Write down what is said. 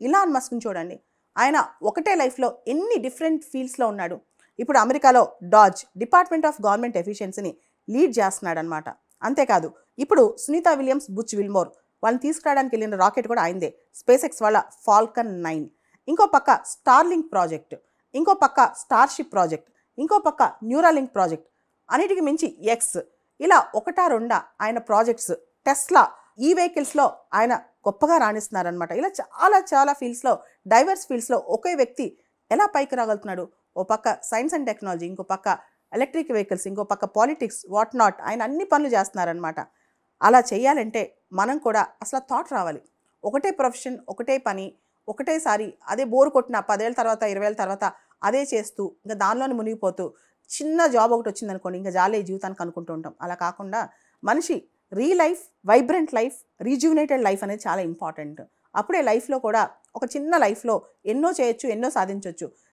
ఇలాన్ మస్క్ని చూడండి, ఆయన ఒకటే లైఫ్లో ఎన్ని డిఫరెంట్ ఫీల్డ్స్లో ఉన్నాడు. ఇప్పుడు అమెరికాలో డాజ్ డిపార్ట్మెంట్ ఆఫ్ గవర్నమెంట్ ఎఫిషియన్సీని లీడ్ చేస్తున్నాడు అనమాట. అంతేకాదు ఇప్పుడు సునీతా విలియమ్స్, బుచ్ విల్మోర్ వాళ్ళని తీసుకురావడానికి వెళ్ళిన రాకెట్ కూడా ఆయనదే, స్పేస్ ఎక్స్ వాళ్ళ ఫాల్కన్ 9. ఇంకో పక్క స్టార్లింక్ ప్రాజెక్ట్, ఇంకో పక్క స్టార్షిప్ ప్రాజెక్ట్, ఇంకో పక్క న్యూరాలింక్ ప్రాజెక్ట్, అన్నిటికి మించి ఎక్స్, ఇలా ఒకటా రెండా ఆయన ప్రాజెక్ట్స్. టెస్లా ఈ వెహికల్స్లో ఆయన గొప్పగా రాణిస్తున్నారనమాట. ఇలా చాలా చాలా ఫీల్డ్స్లో, డైవర్స్ ఫీల్డ్స్లో ఒకే వ్యక్తి ఎలా పైకి రాగలుగుతున్నాడు. ఓ పక్క సైన్స్ అండ్ టెక్నాలజీ, ఇంకో పక్క ఎలక్ట్రిక్ వెహికల్స్, ఇంకో పక్క పాలిటిక్స్, వాట్ నాట్, ఆయన అన్ని పనులు చేస్తున్నారనమాట. అలా చేయాలంటే మనం కూడా అసలు థాట్ రావాలి. ఒకటే ప్రొఫెషన్, ఒకటే పని, ఒకటేసారి అదే బోర్ కొట్టిన 10 ఏళ్ళ తర్వాత 20 ఏళ్ళ తర్వాత అదే చేస్తూ ఇంకా దానిలోనే మునిగిపోతూ చిన్న జాబ్ ఒకటి వచ్చిందనుకోండి ఇంకా జాలే జీవితానికి అనుకుంటూ ఉంటాం. అలా కాకుండా మనిషి లైఫ్, వైబ్రెంట్ లైఫ్, రీజ్యూనేటెడ్ లైఫ్ అనేది చాలా ఇంపార్టెంట్. అప్పుడే లైఫ్లో కూడా ఒక చిన్న లైఫ్లో ఎన్నో చేయొచ్చు, ఎన్నో సాధించవచ్చు.